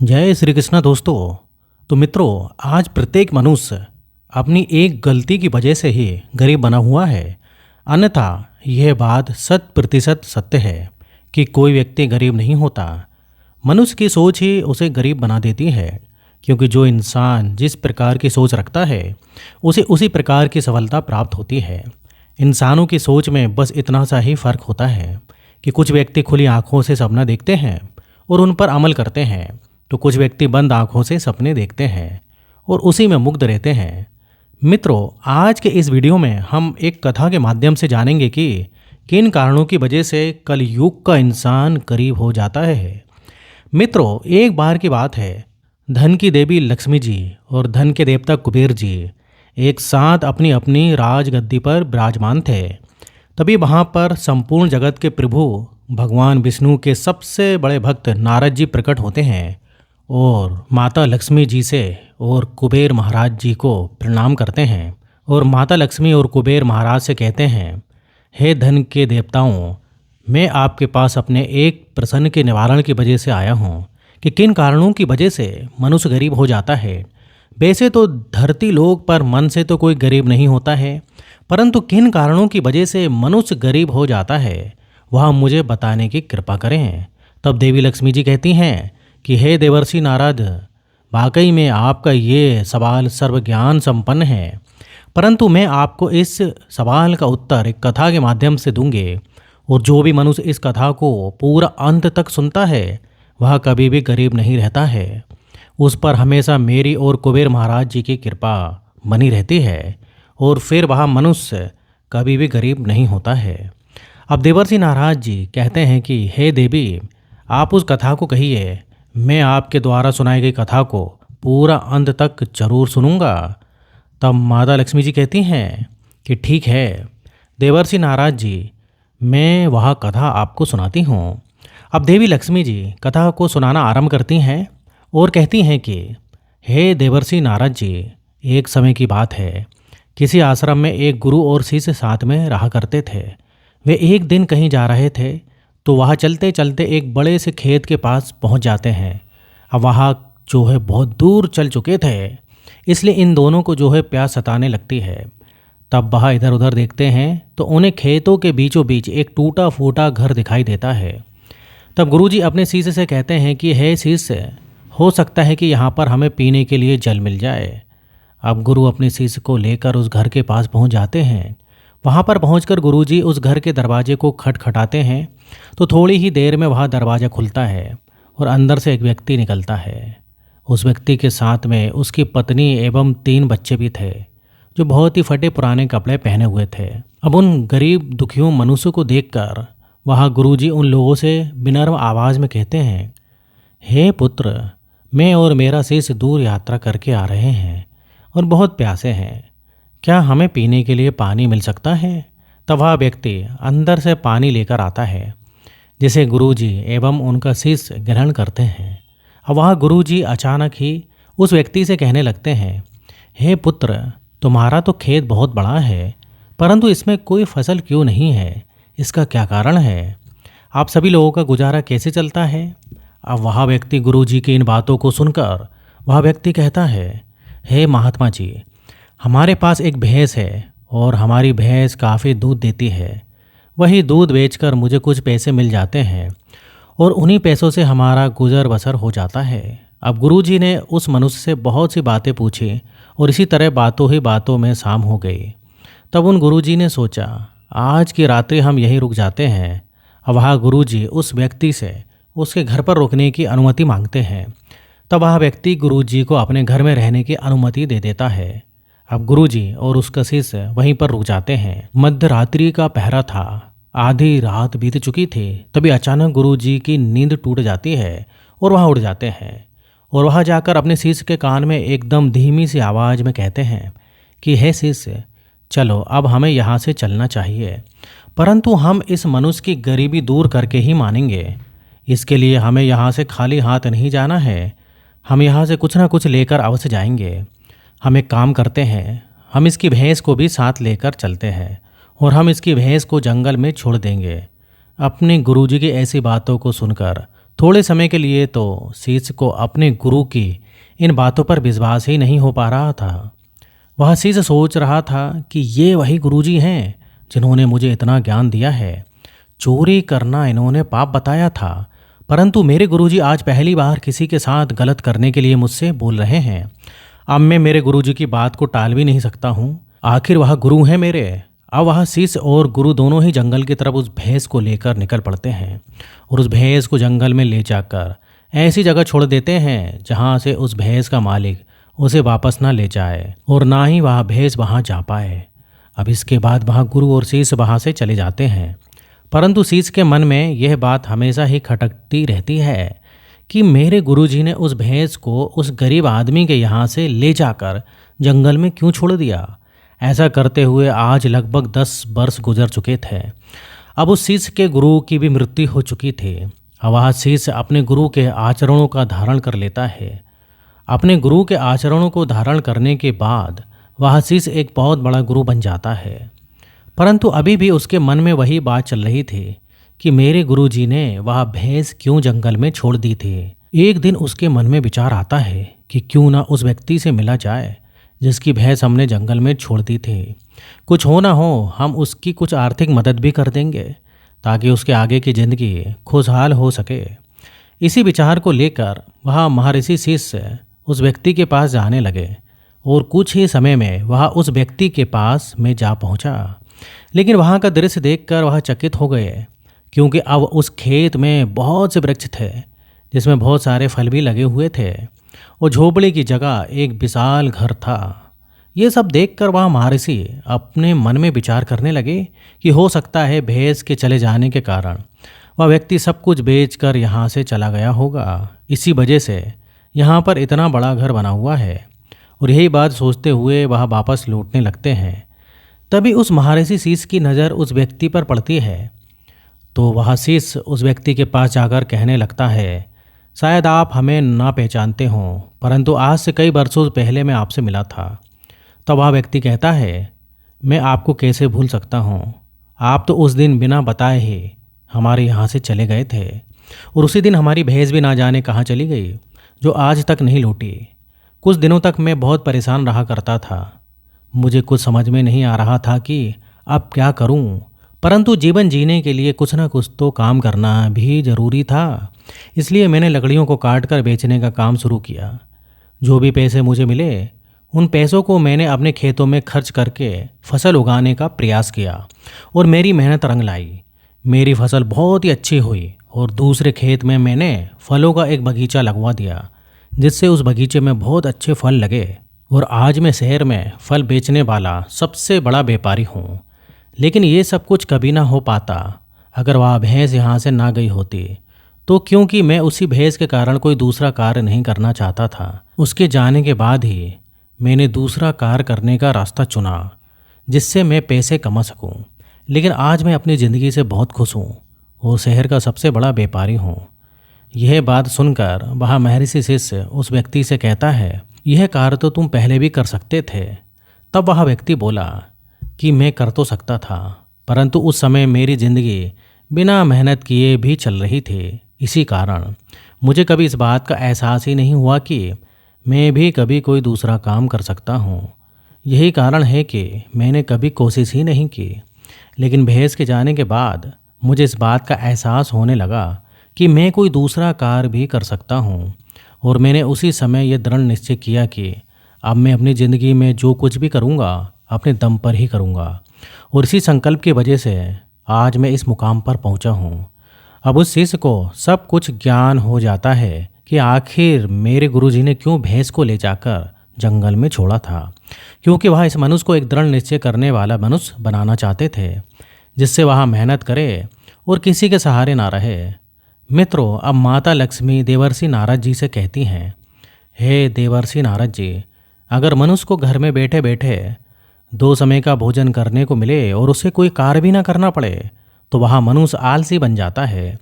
जय श्री कृष्णा दोस्तों। तो मित्रों, आज प्रत्येक मनुष्य अपनी एक गलती की वजह से ही गरीब बना हुआ है। अन्यथा यह बात 100% सत्य है कि कोई व्यक्ति गरीब नहीं होता। मनुष्य की सोच ही उसे गरीब बना देती है, क्योंकि जो इंसान जिस प्रकार की सोच रखता है उसे उसी प्रकार की सफलता प्राप्त होती है। इंसानों की सोच में बस इतना सा ही फर्क होता है कि कुछ व्यक्ति खुली आंखों से सपना देखते हैं और उन पर अमल करते हैं, तो कुछ व्यक्ति बंद आंखों से सपने देखते हैं और उसी में मुग्ध रहते हैं। मित्रों, आज के इस वीडियो में हम एक कथा के माध्यम से जानेंगे कि किन कारणों की वजह से कलयुग का इंसान गरीब हो जाता है। मित्रों, एक बार की बात है, धन की देवी लक्ष्मी जी और धन के देवता कुबेर जी एक साथ अपनी अपनी राजगद्दी पर विराजमान थे। तभी वहाँ पर संपूर्ण जगत के प्रभु भगवान विष्णु के सबसे बड़े भक्त नारद जी प्रकट होते हैं और माता लक्ष्मी जी से और कुबेर महाराज जी को प्रणाम करते हैं। और माता लक्ष्मी और कुबेर महाराज से कहते हैं, हे धन के देवताओं, मैं आपके पास अपने एक प्रश्न के निवारण की वजह से आया हूँ कि किन कारणों की वजह से मनुष्य गरीब हो जाता है। वैसे तो धरती लोक पर मन से तो कोई गरीब नहीं होता है, परंतु किन कारणों की वजह से मनुष्य गरीब हो जाता है वह मुझे बताने की कृपा करें। तब देवी लक्ष्मी जी कहती हैं कि हे देवर्षि नारद, वाकई में आपका ये सवाल सर्वज्ञान संपन्न है, परंतु मैं आपको इस सवाल का उत्तर एक कथा के माध्यम से दूंगे। और जो भी मनुष्य इस कथा को पूरा अंत तक सुनता है वह कभी भी गरीब नहीं रहता है। उस पर हमेशा मेरी और कुबेर महाराज जी की कृपा बनी रहती है और फिर वह मनुष्य कभी भी गरीब नहीं होता है। अब देवर्षि नारद जी कहते हैं कि हे देवी, आप उस कथा को कहिए, मैं आपके द्वारा सुनाई गई कथा को पूरा अंत तक जरूर सुनूंगा। तब माता लक्ष्मी जी कहती हैं कि ठीक है देवर्षि नारद जी, मैं वह कथा आपको सुनाती हूँ। अब देवी लक्ष्मी जी कथा को सुनाना आरंभ करती हैं और कहती हैं कि हे देवर्षि नारद जी, एक समय की बात है, किसी आश्रम में एक गुरु और शिष्य साथ में रहा करते थे। वे एक दिन कहीं जा रहे थे तो वहाँ चलते चलते एक बड़े से खेत के पास पहुँच जाते हैं। अब वहाँ जो है बहुत दूर चल चुके थे, इसलिए इन दोनों को जो है प्यास सताने लगती है। तब वह इधर उधर देखते हैं तो उन्हें खेतों के बीचों बीच एक टूटा फूटा घर दिखाई देता है। तब गुरुजी अपने शिष्य से कहते हैं कि हे शिष्य, हो सकता है कि यहाँ पर हमें पीने के लिए जल मिल जाए। अब गुरु अपने शिष्य को लेकर उस घर के पास पहुँच जाते हैं। वहाँ पर पहुँचकर गुरुजी उस घर के दरवाजे को खटखटाते हैं तो थोड़ी ही देर में वह दरवाज़ा खुलता है और अंदर से एक व्यक्ति निकलता है। उस व्यक्ति के साथ में उसकी पत्नी एवं 3 बच्चे भी थे, जो बहुत ही फटे पुराने कपड़े पहने हुए थे। अब उन गरीब दुखियों मनुष्यों को देखकर वह गुरुजी उन लोगों से विनम्र आवाज़ में कहते हैं, हे पुत्र, मैं और मेरा शिष्य दूर यात्रा करके आ रहे हैं और बहुत प्यासे हैं, क्या हमें पीने के लिए पानी मिल सकता है? तब वह व्यक्ति अंदर से पानी लेकर आता है, जिसे गुरुजी एवं उनका शिष्य ग्रहण करते हैं। अब वह गुरुजी अचानक ही उस व्यक्ति से कहने लगते हैं, हे पुत्र, तुम्हारा तो खेत बहुत बड़ा है, परंतु इसमें कोई फसल क्यों नहीं है? इसका क्या कारण है? आप सभी लोगों का गुजारा कैसे चलता है? अब वह व्यक्ति गुरुजी की इन बातों को सुनकर वह व्यक्ति कहता है, हे महात्मा जी, हमारे पास एक भैंस है और हमारी भैंस काफ़ी दूध देती है। वही दूध बेचकर मुझे कुछ पैसे मिल जाते हैं और उन्हीं पैसों से हमारा गुजर बसर हो जाता है। अब गुरुजी ने उस मनुष्य से बहुत सी बातें पूछी और इसी तरह बातों ही बातों में शाम हो गई। तब उन गुरुजी ने सोचा, आज की रात्रि हम यहीं रुक जाते हैं। अब वह गुरुजी उस व्यक्ति से उसके घर पर रुकने की अनुमति मांगते हैं। तब वह व्यक्ति गुरुजी को अपने घर में रहने की अनुमति दे देता है। अब गुरुजी और उसका शिष्य वहीं पर रुक जाते हैं। मध्य रात्रि का पहरा था, आधी रात बीत चुकी थी। तभी अचानक गुरुजी की नींद टूट जाती है और वह उड़ जाते हैं और वह जाकर अपने शिष्य के कान में एकदम धीमी सी आवाज़ में कहते हैं कि हे शिष्य, चलो अब हमें यहाँ से चलना चाहिए, परंतु हम इस मनुष्य की गरीबी दूर करके ही मानेंगे। इसके लिए हमें यहाँ से खाली हाथ नहीं जाना है, हम यहाँ से कुछ ना कुछ लेकर अवश्य जाएंगे। हम एक काम करते हैं, हम इसकी भैंस को भी साथ लेकर चलते हैं और हम इसकी भैंस को जंगल में छोड़ देंगे। अपने गुरुजी की ऐसी बातों को सुनकर थोड़े समय के लिए तो शीश को अपने गुरु की इन बातों पर विश्वास ही नहीं हो पा रहा था। वह शीश सोच रहा था कि ये वही गुरुजी हैं जिन्होंने मुझे इतना ज्ञान दिया है। चोरी करना इन्होंने पाप बताया था, परंतु मेरे गुरुजी आज पहली बार किसी के साथ गलत करने के लिए मुझसे बोल रहे हैं। अब मैं मेरे गुरुजी की बात को टाल भी नहीं सकता हूँ, आखिर वह गुरु हैं मेरे। अब वह शीश और गुरु दोनों ही जंगल की तरफ उस भैंस को लेकर निकल पड़ते हैं और उस भैंस को जंगल में ले जाकर ऐसी जगह छोड़ देते हैं जहाँ से उस भैंस का मालिक उसे वापस ना ले जाए और ना ही वह भैंस वहाँ जा पाए। अब इसके बाद वहाँ गुरु और शीश वहाँ से चले जाते हैं, परंतु शीश के मन में यह बात हमेशा ही खटकती रहती है कि मेरे गुरुजी ने उस भैंस को उस गरीब आदमी के यहाँ से ले जाकर जंगल में क्यों छोड़ दिया। ऐसा करते हुए आज लगभग 10 वर्ष गुजर चुके थे। अब उस शीश के गुरु की भी मृत्यु हो चुकी थी। अब वह शीश अपने गुरु के आचरणों का धारण कर लेता है। अपने गुरु के आचरणों को धारण करने के बाद वह शीश एक बहुत बड़ा गुरु बन जाता है, परंतु अभी भी उसके मन में वही बात चल रही थी कि मेरे गुरुजी ने वह भैंस क्यों जंगल में छोड़ दी थी। एक दिन उसके मन में विचार आता है कि क्यों ना उस व्यक्ति से मिला जाए जिसकी भैंस हमने जंगल में छोड़ दी थी। कुछ हो ना हो हम उसकी कुछ आर्थिक मदद भी कर देंगे ताकि उसके आगे की ज़िंदगी खुशहाल हो सके। इसी विचार को लेकर वह महर्षि शीश उस व्यक्ति के पास जाने लगे और कुछ ही समय में वह उस व्यक्ति के पास में जा पहुंचा। लेकिन वहाँ का दृश्य देखकर वह चकित हो गए, क्योंकि अब उस खेत में बहुत से वृक्ष थे जिसमें बहुत सारे फल भी लगे हुए थे और झोपड़ी की जगह एक विशाल घर था। ये सब देखकर वह महर्षि अपने मन में विचार करने लगे कि हो सकता है भैंस के चले जाने के कारण वह व्यक्ति सब कुछ बेचकर यहाँ से चला गया होगा। इसी वजह से यहाँ पर इतना बड़ा घर बना हुआ है और यही बात सोचते हुए वह वापस लौटने लगते हैं। तभी उस महर्षि शीश की नज़र उस व्यक्ति पर पड़ती है, तो वह शीश उस व्यक्ति के पास जाकर कहने लगता है, शायद आप हमें ना पहचानते हों, परंतु आज से कई वर्षों पहले मैं आपसे मिला था। तब वह व्यक्ति कहता है, मैं आपको कैसे भूल सकता हूँ, आप तो उस दिन बिना बताए ही हमारे यहाँ से चले गए थे और उसी दिन हमारी भैंस भी ना जाने कहाँ चली गई, जो आज तक नहीं लौटी। कुछ दिनों तक मैं बहुत परेशान रहा करता था। मुझे कुछ समझ में नहीं आ रहा था कि अब क्या करूं, परंतु जीवन जीने के लिए कुछ ना कुछ तो काम करना भी ज़रूरी था। इसलिए मैंने लकड़ियों को काट कर बेचने का काम शुरू किया। जो भी पैसे मुझे मिले उन पैसों को मैंने अपने खेतों में खर्च करके फसल उगाने का प्रयास किया और मेरी मेहनत रंग लाई। मेरी फसल बहुत ही अच्छी हुई और दूसरे खेत में मैंने फलों का एक बगीचा लगवा दिया, जिससे उस बगीचे में बहुत अच्छे फल लगे और आज मैं शहर में फल बेचने वाला सबसे बड़ा व्यापारी हूँ। लेकिन ये सब कुछ कभी ना हो पाता अगर वह भैंस यहाँ से ना गई होती, तो क्योंकि मैं उसी भैंस के कारण कोई दूसरा कार्य नहीं करना चाहता था। उसके जाने के बाद ही मैंने दूसरा कार्य करने का रास्ता चुना जिससे मैं पैसे कमा सकूं। लेकिन आज मैं अपनी ज़िंदगी से बहुत खुश हूँ और शहर का सबसे बड़ा व्यापारी हूँ। यह बात सुनकर वह महर्षि शिष्य उस व्यक्ति से कहता है, यह कार्य तो तुम पहले भी कर सकते थे। तब वह व्यक्ति बोला कि मैं कर तो सकता था, परंतु उस समय मेरी ज़िंदगी बिना मेहनत किए भी चल रही थी। इसी कारण मुझे कभी इस बात का एहसास ही नहीं हुआ कि मैं भी कभी कोई दूसरा काम कर सकता हूँ। यही कारण है कि मैंने कभी कोशिश ही नहीं की। लेकिन भैंस के जाने के बाद मुझे इस बात का एहसास होने लगा कि मैं कोई दूसरा कार्य भी कर सकता हूँ और मैंने उसी समय यह दृढ़ निश्चय किया कि अब मैं अपनी ज़िंदगी में जो कुछ भी करूँगा अपने दम पर ही करूँगा और इसी संकल्प की वजह से आज मैं इस मुकाम पर पहुँचा हूँ। अब उस शिष्य को सब कुछ ज्ञान हो जाता है कि आखिर मेरे गुरुजी ने क्यों भैंस को ले जाकर जंगल में छोड़ा था, क्योंकि वह इस मनुष्य को एक दृढ़ निश्चय करने वाला मनुष्य बनाना चाहते थे, जिससे वह मेहनत करे और किसी के सहारे ना रहे। मित्रों, अब माता लक्ष्मी देवर्षि नारद जी से कहती हैं, हे देवर्षि नारद जी, अगर मनुष्य को घर में बैठे बैठे 2 समय का भोजन करने को मिले और उसे कोई कार्य भी ना करना पड़े तो वह मनुष्य आलसी बन जाता है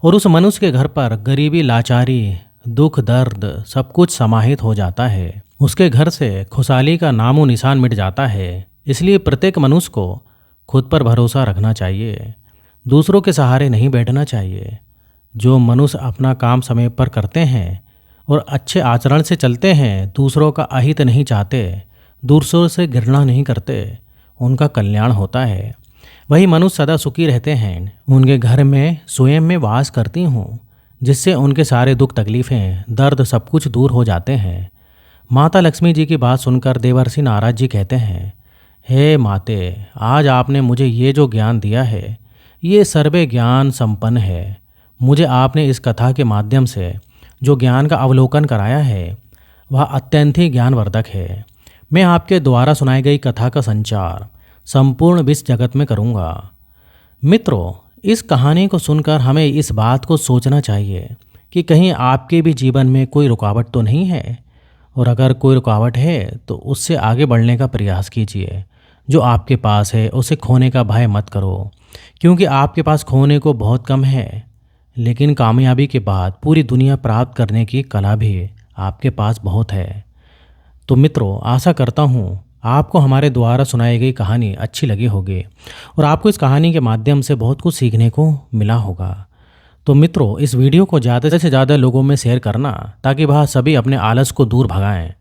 और उस मनुष्य के घर पर गरीबी, लाचारी, दुख, दर्द सब कुछ समाहित हो जाता है। उसके घर से खुशहाली का नामो निशान मिट जाता है। इसलिए प्रत्येक मनुष्य को खुद पर भरोसा रखना चाहिए, दूसरों के सहारे नहीं बैठना चाहिए। जो मनुष्य अपना काम समय पर करते हैं और अच्छे आचरण से चलते हैं, दूसरों का अहित नहीं चाहते, दूसरों से घृणा नहीं करते, उनका कल्याण होता है। वही मनुष्य सदा सुखी रहते हैं। उनके घर में स्वयं में वास करती हूँ, जिससे उनके सारे दुख तकलीफ़ें दर्द सब कुछ दूर हो जाते हैं। माता लक्ष्मी जी की बात सुनकर देवर्षि नारद जी कहते हैं, हे माते, आज आपने मुझे ये जो ज्ञान दिया है ये सर्वे ज्ञान संपन्न है। मुझे आपने इस कथा के माध्यम से जो ज्ञान का अवलोकन कराया है वह अत्यंत ही ज्ञानवर्धक है। मैं आपके द्वारा सुनाई गई कथा का संचार संपूर्ण विश्व जगत में करूँगा। मित्रों, इस कहानी को सुनकर हमें इस बात को सोचना चाहिए कि कहीं आपके भी जीवन में कोई रुकावट तो नहीं है, और अगर कोई रुकावट है तो उससे आगे बढ़ने का प्रयास कीजिए। जो आपके पास है उसे खोने का भय मत करो, क्योंकि आपके पास खोने को बहुत कम है, लेकिन कामयाबी के बाद पूरी दुनिया प्राप्त करने की कला भी आपके पास बहुत है। तो मित्रों, आशा करता हूँ आपको हमारे द्वारा सुनाई गई कहानी अच्छी लगी होगी और आपको इस कहानी के माध्यम से बहुत कुछ सीखने को मिला होगा। तो मित्रों, इस वीडियो को ज़्यादा से ज़्यादा लोगों में शेयर करना, ताकि वह सभी अपने आलस को दूर भगाएं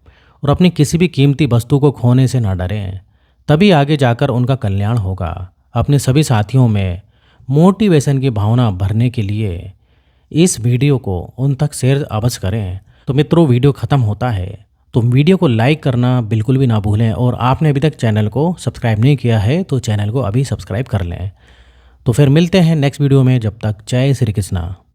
और अपनी किसी भी कीमती वस्तु को खोने से ना डरें। तभी आगे जाकर उनका कल्याण होगा। अपने सभी साथियों में मोटिवेशन की भावना भरने के लिए इस वीडियो को उन तक शेयर अवश्य करें। तो मित्रों, वीडियो ख़त्म होता है तो वीडियो को लाइक करना बिल्कुल भी ना भूलें, और आपने अभी तक चैनल को सब्सक्राइब नहीं किया है तो चैनल को अभी सब्सक्राइब कर लें। तो फिर मिलते हैं नेक्स्ट वीडियो में। जब तक जय श्री कृष्णा।